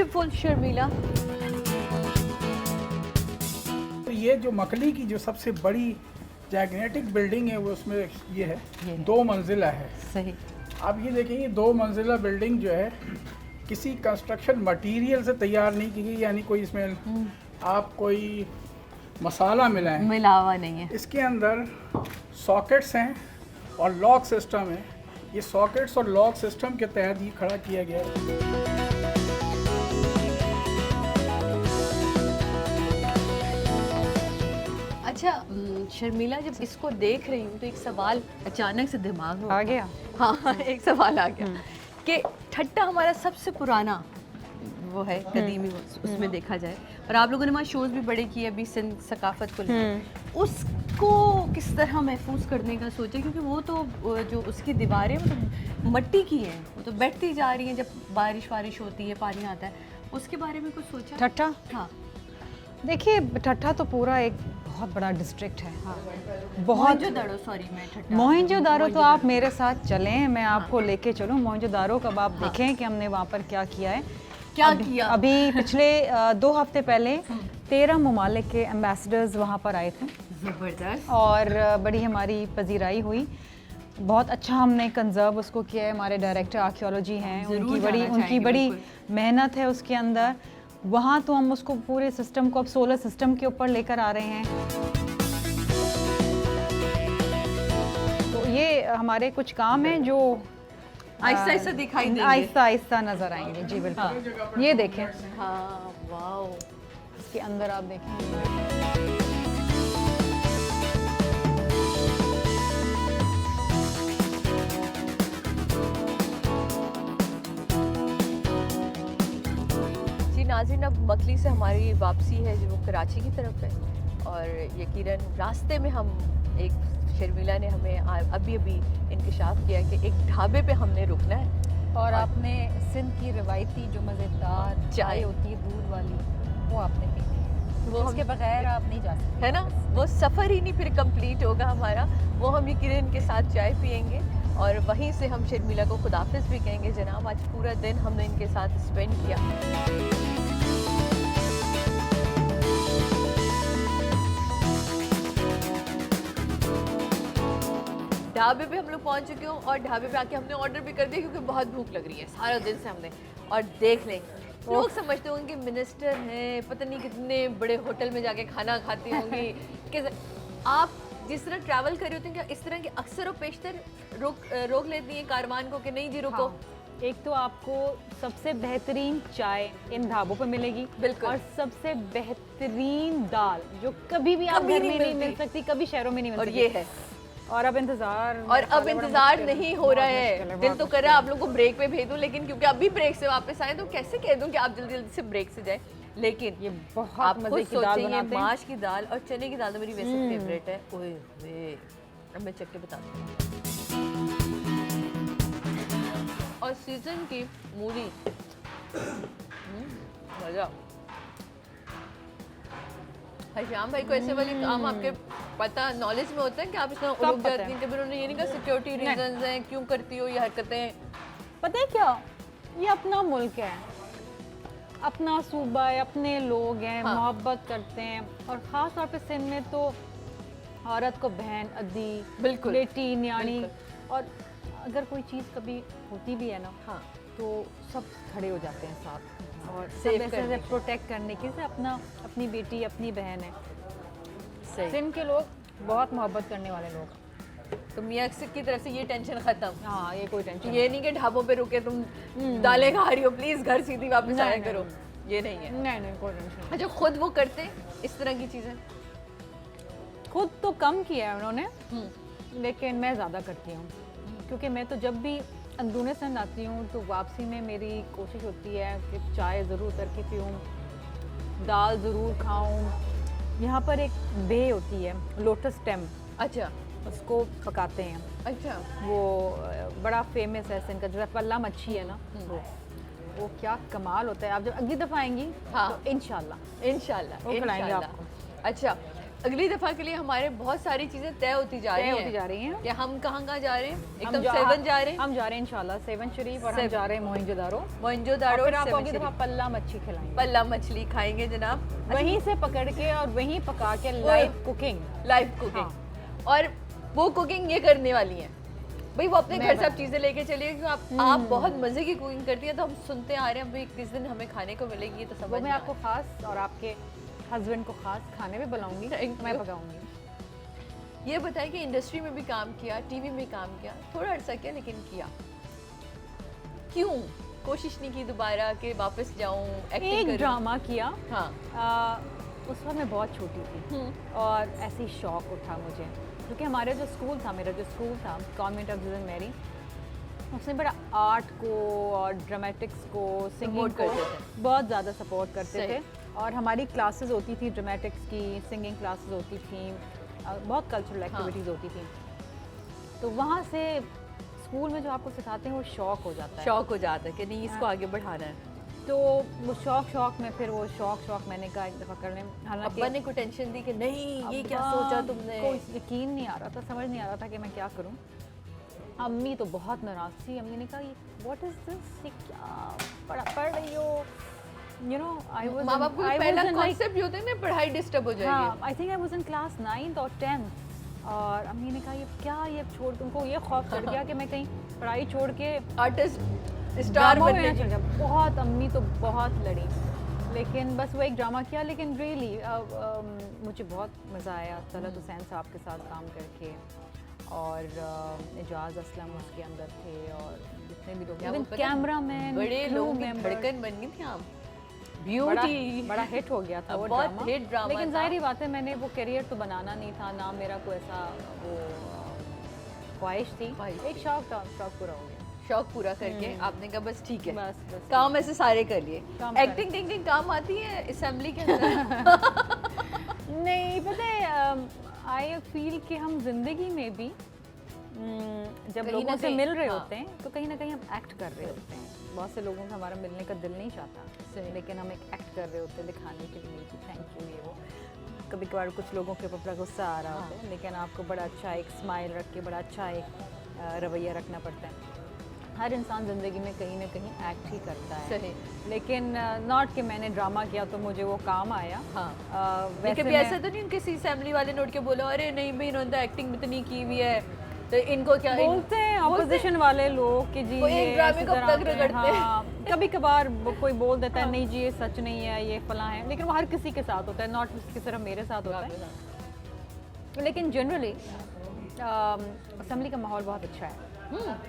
Beautiful Sharmila. तो ये जो मकली की जो सबसे बड़ी जैगनेटिक बिल्डिंग है वो उसमें ये है, ये 2 मंजिला है। सही। आप ये देखेंगे 2 मंजिला बिल्डिंग जो है किसी कंस्ट्रक्शन मटेरियल से तैयार नहीं की गई, यानी कोई इसमें आप कोई मसाला मिलाएं, मिलावा नहीं है। इसके अंदर सॉकेट्स हैं और लॉक सिस्टम है। ये सॉकेट्स और लॉक सिस्टम के तहत ये खड़ा किया गया है। अच्छा शर्मिला, जब इसको देख रही हूँ तो एक सवाल अचानक से दिमाग में आ गया। हाँ एक सवाल आ गया कि ठट्टा हमारा सबसे पुराना वो है, कदीमी उसमें देखा जाए, और आप लोगों ने वहाँ शोज भी बड़े किए अभी सिंध सकाफत को लेकर, उसको किस तरह महफूज करने का सोचा? क्योंकि वो तो जो उसकी दीवारें वो तो मट्टी की हैं, वो तो बैठती जा रही हैं जब बारिश वारिश होती है, पानी आता है, उसके बारे में कुछ सोचा? ठट्टा, हाँ देखिए ठट्टा तो पूरा एक बहुत बड़ा डिस्ट्रिक्ट है। हाँ बहुत मोहनजोदाड़ो, सॉरी मैं ठट्टा, मोहनजोदारो तो आप मेरे साथ चलें, मैं आपको लेके चलूं मोहनजोदारो। कब आप देखें कि हमने वहाँ पर क्या किया है। क्या किया? अभी पिछले 2 हफ्ते पहले 13 ममालिक के एम्बेसडर्स वहाँ पर आए थे जबरदस्त। और बड़ी हमारी पजीराई हुई। बहुत अच्छा हमने कंजर्व उसको किया है। हमारे डायरेक्टर आर्कियोलॉजी हैं, उनकी बड़ी मेहनत है उसके अंदर। वहाँ तो हम उसको पूरे सिस्टम को अब सोलर सिस्टम के ऊपर लेकर आ रहे हैं। तो ये हमारे कुछ काम हैं जो आहिस्ता आहिस्ता दिखाई देंगे, आहिस्ता आहिस्ता नजर आएंगे। जी बिल्कुल। ये देखें, हाँ वाओ, इसके अंदर आप देखें। जी नाज़रीन, अब मकली से हमारी वापसी है जो कराची की तरफ है, और यकीनन रास्ते में हम एक शर्मिला ने हमें अभी इंकशाफ किया कि एक ढाबे पे हमने रुकना है, और आपने सिंध की रिवायती जो मज़ेदार चाय होती है दूध वाली, वो आपने पीनी है। वो उसके बगैर आप नहीं जा सकते, है ना? वो सफ़र ही नहीं फिर कंप्लीट होगा हमारा। वो हम यकीनन के साथ चाय पियेंगे और वहीं से हम शर्मिला को खुदाफिज भी कहेंगे। जनाब, आज पूरा दिन हमने इनके साथ स्पेंड किया। ढाबे पे हम लोग पहुंच चुके हो और ढाबे पे आके हमने ऑर्डर भी कर दिया क्योंकि बहुत भूख लग रही है सारा दिन से हमने। और देख लें, लोग समझते होंगे कि मिनिस्टर हैं, पता नहीं कितने बड़े होटल में जाके खाना खाती होंगी। कि आप जिस तरह ट्रैवल कर रहे होते हैं, क्या इस तरह के अक्सर और पेशतर रोक लेती हैं कारवान को कि नहीं जी रुको? हाँ। एक तो आपको सबसे बेहतरीन चाय इन ढाबों पे मिलेगी, बिल्कुल, और सबसे बेहतरीन दाल जो कभी भी आप घर में नहीं मिल सकती, कभी शहरों में नहीं मिल सकती, और ये है। और अब इंतजार नहीं हो रहा है। दिल तो कर रहा है आप लोगों को ब्रेक पे भेज दूं, लेकिन क्योंकि अभी ब्रेक से वापस आए तो कैसे कह दूं कि आप जल्दी जल्दी से ब्रेक से जाए। लेकिन ये बहुत मजे की दाल बनाते हैं। माश की दाल और चने की दाल तो मेरी वैसे फेवरेट है। ओए वे, अब मैं चख के बताती हूँ। और सीजन की मूली, मजा। श्याम भाई को ऐसे वाले काम आपके पता नॉलेज में होता है कि आप इसमें उलझ जाती हैं? कभी उन्होंने ये नहीं कहा सिक्योरिटी रीजंस हैं क्यों करती हो ये हरकतें? पता है क्या, ये अपना मुल्क है, अपना सूबा है, अपने लोग हैं, हाँ। मोहब्बत करते हैं, और ख़ास तौर पे सिंध में तो औरत को बहन, अद्दी, बिल्कुल, बेटी, न्याणी, और अगर कोई चीज़ कभी होती भी है ना, हाँ, तो सब खड़े हो जाते हैं साथ और सेफ करने, प्रोटेक्ट करने के से अपनी बेटी, अपनी बहन है। सिंध के लोग बहुत मोहब्बत करने वाले लोग। तो मियाँ की तरफ से ये टेंशन खत्म। हाँ, ये कोई टेंशन, ये नहीं कि ढाबों पे रुके तुम दालें खा रही हो, प्लीज घर सीधी वापस आया करो, ये नहीं है। नहीं कोई टेंशन। अच्छा, खुद वो करते इस तरह की चीजें? खुद तो कम किया है उन्होंने, लेकिन मैं ज़्यादा करती हूँ, क्योंकि मैं तो जब भी अंदरूनी सिंध आती हूँ तो वापसी में मेरी कोशिश होती है कि चाय ज़रूर उतर के पीऊँ, दाल ज़रूर खाऊँ। यहाँ पर एक बे होती है, लोटस स्टेम, अच्छा, उसको पकाते हैं। अच्छा, वो बड़ा फेमस है सिंध का, जो पल्ला मच्छी है ना, वो क्या कमाल होता है। आप जब अगली दफ़ा आएंगी, हाँ, तो इंशाल्लाह वो खिलाएंगे आपको। अच्छा, अगली दफा के लिए हमारे बहुत सारी चीजें तय होती जा रही हैं हैं। कि हम कहाँ जा रहे हैं। हम एकदम जा- 7 जा रहे हैं, हम जा रहे हैं इंशाल्लाह 7 शरीफ और हम Seven। जा रहे हैं मोइंजोदारो। मोइंजोदारो और फिर और आपको अगली सेवन दफा पल्ला मच्छी खिलाएंगे, पल्ला मछली खाएंगे जनाब, वहीं से पकड़ के और वहीं पका के लाइव कुकिंग। Live cooking. और वो कुकिंग ये करने वाली है भाई, वो अपने घर से आप चीजें लेके चलिए क्योंकि आप बहुत मजे की कुकिंग करती है, तो हम सुनते आ रहे हैं भाई किस दिन हमें खाने को मिलेगी, तो वो समझ मैं आपको खास और आपके हस्बैंड को खास खाने में बुलाऊंगी, Thank मैं you। पकाऊंगी। ये बताइए कि इंडस्ट्री में भी काम किया, टीवी में काम किया, थोड़ा अरसा किया लेकिन किया, क्यों कोशिश नहीं की दोबारा कि वापस जाऊं एक्टिंग एक करूं? ड्रामा किया, हाँ उस वक्त मैं बहुत छोटी थी हम्म। और ऐसे ही शौक उठा मुझे, क्योंकि हमारे जो स्कूल था, मेरा जो स्कूल था कॉन्वेंट ऑफ सेंट मैरी, उसने बड़ा आर्ट को और ड्रामेटिक्स को, सिंगिंग Support को करते बहुत ज़्यादा सपोर्ट करते सही। थे। और हमारी क्लासेस होती थी ड्रामेटिक्स की, सिंगिंग क्लासेस होती थी, बहुत कल्चरल एक्टिविटीज़ होती थी। तो वहाँ से स्कूल में जो आपको सिखाते हैं वो शौक हो जाता है। शौक हो जाता है कि नहीं इसको आगे बढ़ाना है। तो वो शौक में फिर वो शौक मैंने कहा एक दफ़ा कर लें। हालांकि अब्बा ने को टेंशन दी कि नहीं ये क्या अब्बा सोचा तुमने? कोई यकीन नहीं आ रहा था, समझ नहीं आ रहा था कि मैं क्या करूं। अम्मी तो बहुत नाराज़ थी। अम्मी ने कहा व्हाट इज़ दिस, ये क्या पढ़ रही हो, यू नो। आई वाज माँ बाप को भी पहला कॉन्सेप्ट ये होता है ना पढ़ाई डिस्टर्ब हो जाएगी। हाँ, I think I was in class 9th और 10th, और अम्मी ने कहा ये क्या, ये छोड़, उनको ये खौफ चढ़ गया कि मैं कहीं पढ़ाई छोड़ के आर्टिस्ट स्टार ड्रामा में बनने ना चल जाऊं। बहुत अम्मी तो बहुत लड़ी, लेकिन बस वो एक ड्रामा किया। लेकिन रियली मुझे बहुत मज़ा आया तलत हुसैन साहब के साथ काम करके, और एजाज असलम उसके अंदर थे, और जितने भी लोग, क्या वो इवन पता है, कैमरामैन, बड़े crew लोगों की member, धड़कन बन गई थी आप। बड़ा ब्यूटी बड़ा हिट हो गया था वो बहुत ड्रामा। hit drama लेकिन था। जाहिर ही बात है मैंने वो करियर तो बनाना नहीं था ना, मेरा कोई ऐसा वो ख्वाहिश थी, ख्वाहिश एक थी। शौक था, शौक पूरा हो गया। शौक पूरा करके आपने कहा बस ठीक है, बस काम ऐसे सारे कर लिए। काम एक्टिंग टिंग काम आती है असेंबली के अंदर? नहीं, पता है आई फील कि हम जिंदगी में भी जब कहीं लोगों ना से कहीं, मिल रहे हाँ। होते हैं तो कहीं ना कहीं हम एक्ट कर रहे होते हैं। बहुत से लोगों का हमारा मिलने का दिल नहीं चाहता, सही। लेकिन हम एक एक्ट कर रहे होते हैं दिखाने के लिए कि थैंक यू, ये वो। कभी कभार कुछ लोगों के ऊपर बड़ा गुस्सा आ रहा होता है, लेकिन आपको बड़ा अच्छा एक स्माइल रख के, बड़ा अच्छा एक रवैया रखना पड़ता है। हर इंसान ज़िंदगी में कहीं ना कहीं एक्ट ही करता है, सही। लेकिन नॉट कि मैंने ड्रामा किया तो मुझे वो काम आया। हाँ। वैसे कभी मैं- ऐसा तो नहीं किसी असेंबली वाले नोट के बोला अरे नहीं भाई इन्होंने तो एक्टिंग भी तो नहीं की हुई है, तो इनको क्या बोलते हैं अपोजिशन वाले लोग कि जी वो एक ये ड्रामे इस को तरह तक के हैं। रगड़ते हैं। हाँ, कभी कभार कोई बोल देता है नहीं जी ये सच नहीं है, ये फला है, लेकिन वो हर किसी के साथ होता है, नॉट कि सिर्फ मेरे साथ होता है। लेकिन जनरली असेंबली का माहौल बहुत अच्छा है।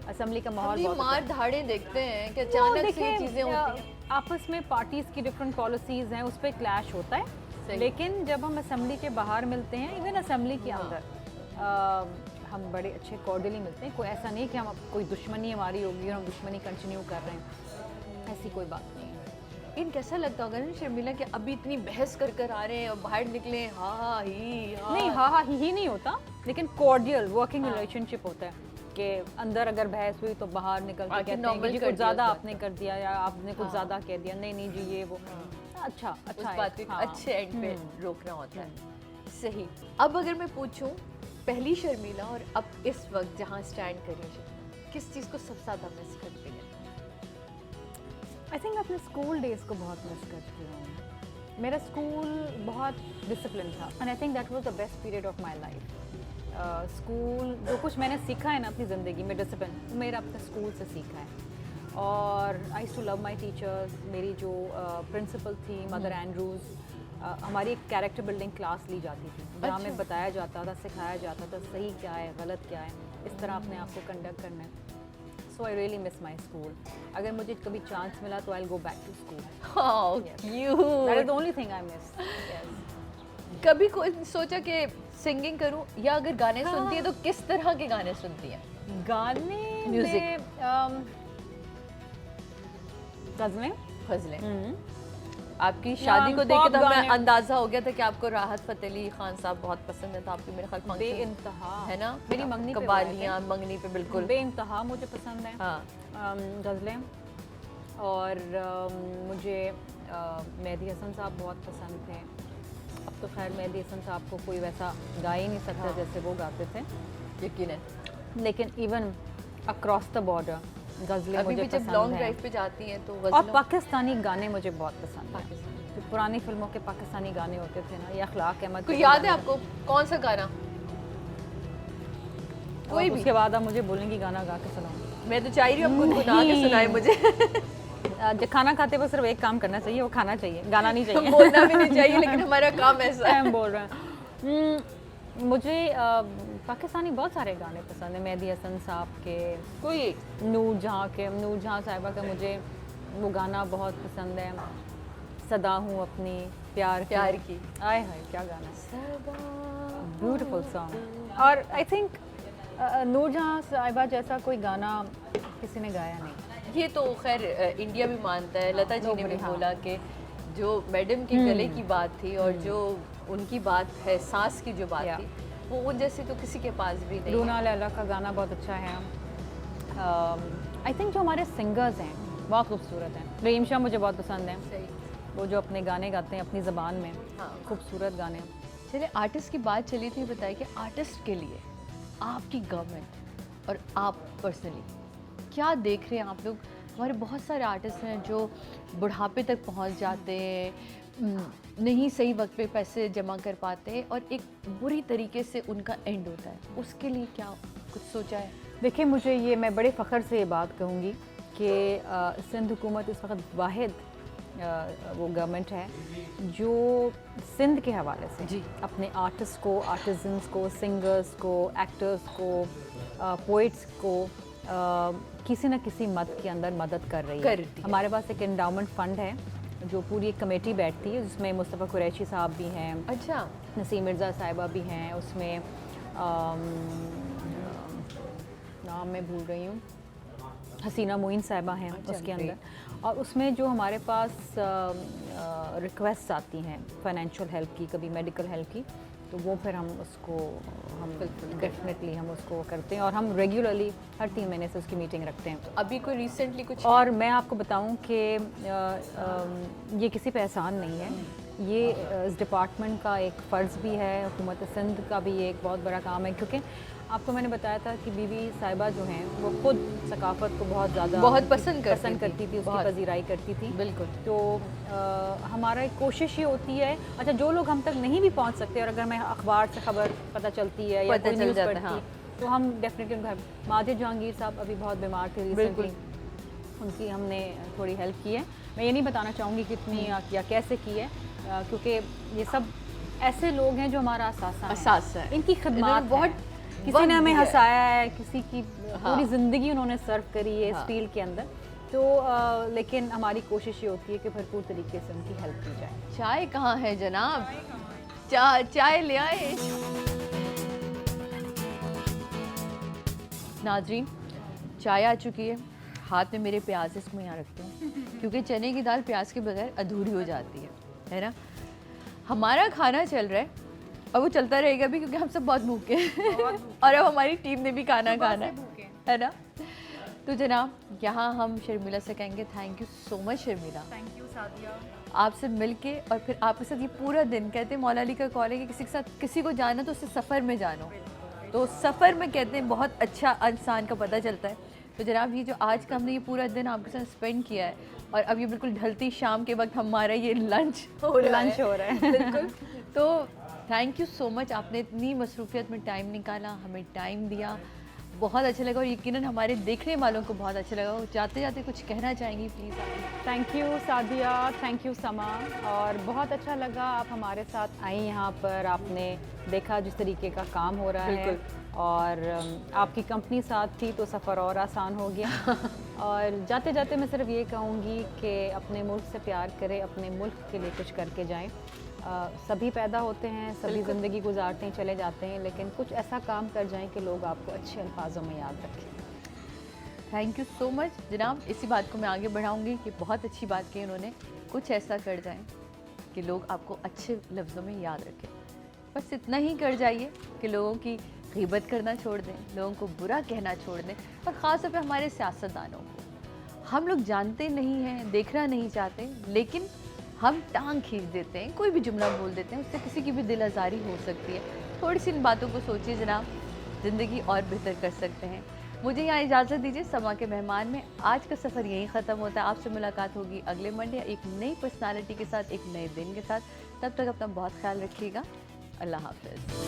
असेंबली का माहौल हम ये बहुत मार धाड़े देखते हैं कि अच्छा है। अचानक से ये देखिए, चीजें होती हैं। आपस में पार्टीज की डिफरेंट पॉलिसीज हैं, उस पर क्लैश होता है। सही। लेकिन जब हम असेंबली के बाहर मिलते हैं, इवन असेंबली के अंदर हम बड़े अच्छे कॉर्डियली मिलते हैं। कोई ऐसा नहीं कि हम कोई दुश्मनी हमारी होगी और हम दुश्मनी कंटिन्यू कर रहे हैं, ऐसी कोई बात नहीं है। इन कैसा लगता होगा ना शर्मिला कि अभी इतनी बहस कर आ रहे हैं और बाहर निकले हाँ ही हाँ। नहीं, हाँ ही नहीं होता, लेकिन कॉर्डियल वर्किंग रिलेशनशिप होता है कि अंदर अगर बहस हुई तो बाहर निकल के आके कहते हैं normal कि जी कर कुछ दिया ज़्यादा उस बात आपने को। कर दिया या आपने कुछ ज़्यादा कह दिया, नहीं नहीं जी ये वो। अच्छा उस अच्छा है, बात को हाँ। अच्छे एंड पे रोकना होता है। सही। अब अगर मैं पूछूं पहली शर्मिला और अब इस वक्त जहाँ स्टैंड कर रही है, किस चीज़ को सबसे ज़्यादा मिस करती है? आई थिंक अपने स्कूल डेज को बहुत मिस करती हूँ। मेरा स्कूल बहुत डिसिप्लिन था and I think that was the best period of my life. School जो कुछ मैंने सीखा है ना अपनी ज़िंदगी में डिसिप्लिन, वो मेरा अपने स्कूल से सीखा है। और I used to love my teachers. मेरी जो प्रिंसिपल थी मदर एंड्रूज, हमारी एक कैरेक्टर बिल्डिंग क्लास ली जाती थी जहाँ हमें अच्छा। बताया जाता था, सिखाया जाता था सही क्या है गलत क्या है, इस तरह अपने आप को कंडक्ट करना है। So I really miss my school. अगर मुझे कभी चांस मिला तो I will go back to school. How that cute. Is the only thing I miss. कभी कोई सोचा कि सिंगिंग करूं या अगर गाने हाँ। सुनती है तो किस तरह के गाने सुनती है? गाने Music. में गज़लें। फजलें। आपकी शादी को देख के pop तो हमें गाने। अंदाजा हो गया था कि आपको राहत फ़तेह अली खान साहब बहुत पसंद है, तो आपकी मेरे ख्याल function बेइंतहा है ना? मेरी मंगनी पे कवालियाँ मंगनी पे बिल्कुल। बेइंतहा मुझे पसंद है हाँ। गज़लें। और मुझे मेहदी हसन साहब बहुत पसंद थे। तो खैर मेहदी हसन साहब को कोई वैसा गा ही नहीं सकता जैसे वो गाते थे, यकीनन। लेकिन इवन अक्रॉस द बॉर्डर गज़लें अभी मुझे भी जब पसंद लॉन्ग हैं। ड्राइव पे जाती हैं तो और गज़लों पाकिस्तानी गाने मुझे बहुत पसंद हैं। जो पुरानी फिल्मों के पाकिस्तानी गाने होते थे ना, या अखलाक अहमद कोई के याद है गाने। आपको कौन सा गाना? कोई भी। उसके बाद आप मुझे बोलेंगी गाना गा के सुनाऊं। मैं तो चाह रही हूँ आप गुनगुना के सुनाए मुझे। जब खाना खाते वक्त सिर्फ एक काम करना चाहिए, वो खाना चाहिए, गाना नहीं चाहिए। बोलना भी नहीं चाहिए, लेकिन हमारा काम ऐसा है। हम बोल रहे हैं। मुझे पाकिस्तानी बहुत सारे गाने पसंद हैं, मेहदी हसन साहब के, कोई एक नूर जहाँ साहिबा का मुझे वो गाना बहुत पसंद है, सदा हूँ अपनी प्यार की। आए हाय क्या गाना है, ब्यूटीफुल सॉन्ग। और आई थिंक नूर जहाँ साहिबा जैसा कोई गाना किसी ने गाया नहीं। ये तो खैर इंडिया भी मानता है। लता जी ने भी हाँ। बोला कि जो मैडम के गले की बात थी और जो उनकी बात है, सांस की जो बात थी, वो उन जैसी तो किसी के पास भी नहीं लूना लैला का गाना बहुत अच्छा है। आई थिंक जो हमारे सिंगर्स हैं बहुत खूबसूरत हैं। रहीम शाह मुझे बहुत पसंद हैं, सही। वो जो अपने गाने गाते हैं अपनी ज़बान में, हाँ। खूबसूरत गाने। चलिए, आर्टिस्ट की बात चली थी, बताइए कि आर्टिस्ट के लिए आपकी गवर्नमेंट और आप पर्सनली क्या देख रहे हैं आप लोग? हमारे बहुत सारे आर्टिस्ट हैं जो बुढ़ापे तक पहुंच जाते हैं, नहीं सही वक्त पे पैसे जमा कर पाते और एक बुरी तरीके से उनका एंड होता है, उसके लिए क्या कुछ सोचा है? देखिए, मुझे ये, मैं बड़े फ़ख्र से ये बात कहूँगी कि सिंध हुकूमत इस वक्त वाहिद वो गवर्नमेंट है जो सिंध के हवाले से जी अपने आर्टिस्ट को, आर्टिजन्स को, सिंगर्स को, एक्टर्स को, पोइट्स को किसी न किसी मद के अंदर मदद कर रही है। हमारे पास एक एंडाउमेंट फ़ंड है जो पूरी एक कमेटी बैठती है, जिसमें मुस्तफ़ा कुरैशी साहब भी हैं, अच्छा, नसीम मिर्ज़ा साहिबा भी हैं, उसमें नाम मैं भूल रही हूँ, हसीना मोइन साहिबा हैं उसके अंदर। और उसमें जो हमारे पास रिक्वेस्ट आती हैं फाइनेंशियल हेल्प की, कभी मेडिकल हेल्प की, तो वो फिर हम उसको डेफिनेटली हम उसको करते हैं और हम रेगुलरली हर 3 महीने से उसकी मीटिंग रखते हैं। अभी कोई रिसेंटली कुछ? और मैं आपको बताऊं कि ये किसी पे एहसान नहीं है, ये इस डिपार्टमेंट का एक फ़र्ज़ भी है, हुकूमत सिंध का भी ये एक बहुत बड़ा काम है, क्योंकि आपको मैंने बताया था कि बीबी साहिबा जो हैं वो खुद सकाफ़त को बहुत ज़्यादा पसंद करती थी, उसकी पजीराई करती थी। बिल्कुल। तो हमारा एक कोशिश ये होती है, अच्छा जो लोग हम तक नहीं भी पहुंच सकते और अगर मैं अखबार से खबर पता चलती है या कोई न्यूज़ पढ़ती, हाँ, तो हम डेफिनेटली उनका। माजिद जहांगीर साहब अभी बहुत बीमार थे रिसेंटली, उनकी हमने थोड़ी हेल्प की है। मैं ये नहीं बताना चाहूँगी कितनी या कैसे की है, क्योंकि ये सब ऐसे लोग हैं जो हमारा असास है, इनकी खिदमत बहुत, किसी ने हमें हंसाया है, किसी की पूरी ज़िंदगी उन्होंने सर्व करी है इस फील्ड के अंदर। तो लेकिन हमारी कोशिश ये होती है कि भरपूर तरीके से उनकी हेल्प की जाए। चाय कहाँ है जनाब? चाय ले आए। नाज़रीन, चाय आ चुकी है, हाथ में मेरे प्याज, इसको मैं यहाँ रखती हूँ क्योंकि चने की दाल प्याज के बगैर अधूरी हो जाती है ना। हमारा खाना चल रहा है और वो चलता रहेगा भी, क्योंकि हम सब बहुत भूखे हैं और अब हमारी टीम ने भी खाना खाना है ना। तो जनाब, यहाँ हम शर्मिला से कहेंगे thank you so much Sharmila, thank you Sadia, आपसे मिलके और फिर आपके साथ ये पूरा दिन, कहते हैं मौला अली का कॉल है कि किसी के साथ किसी को जाना तो उससे सफ़र में जानो, तो सफ़र में कहते हैं बहुत अच्छा इंसान का पता चलता है। तो जनाब, ये जो आज का हमने ये पूरा दिन आपके साथ स्पेंड किया है और अब ये बिल्कुल ढलती शाम के वक्त हमारा ये लंच हो रहा है बिल्कुल। तो थैंक यू सो मच, आपने इतनी मसरूफियत में टाइम निकाला, हमें टाइम दिया, बहुत अच्छा लगा और यकीनन हमारे देखने वालों को बहुत अच्छा लगा। जाते जाते कुछ कहना चाहेंगी please? Thank you Sadia, thank you समा, और बहुत अच्छा लगा आप हमारे साथ आई यहाँ पर, आपने देखा जिस तरीके का काम हो रहा है और आपकी कंपनी साथ थी तो सफ़र और आसान हो गया। और जाते जाते मैं सिर्फ ये कहूँगी कि अपने मुल्क से प्यार करें, अपने मुल्क के लिए कुछ करके जाएं। सभी पैदा होते हैं, सभी ज़िंदगी गुजारते हैं, चले जाते हैं, लेकिन कुछ ऐसा काम कर जाएं कि लोग आपको अच्छे अल्फाजों में याद रखें। थैंक यू सो मच जनाब, इसी बात को मैं आगे बढ़ाऊँगी कि बहुत अच्छी बात की उन्होंने, कुछ ऐसा कर जाएं कि लोग आपको अच्छे लफ्ज़ों में याद रखें। बस इतना ही कर जाइए कि लोगों की ग़ीबत करना छोड़ दें, लोगों को बुरा कहना छोड़ दें, और ख़ास तौर पे हमारे सियासतदानों को। हम लोग जानते नहीं हैं, देखना नहीं चाहते, लेकिन हम टांग खींच देते हैं, कोई भी जुमला बोल देते हैं, उससे किसी की भी दिल आज़ारी हो सकती है। थोड़ी सी इन बातों को सोचिए जनाब, ज़िंदगी और बेहतर कर सकते हैं। मुझे यहाँ इजाज़त दीजिए, समा के मेहमान में आज का सफ़र यहीं ख़त्म होता है। आपसे मुलाकात होगी अगले मंडे एक नई पर्सनालिटी के साथ, एक नए दिन के साथ। तब तक अपना बहुत ख्याल रखिएगा। अल्लाह हाफ़िज़।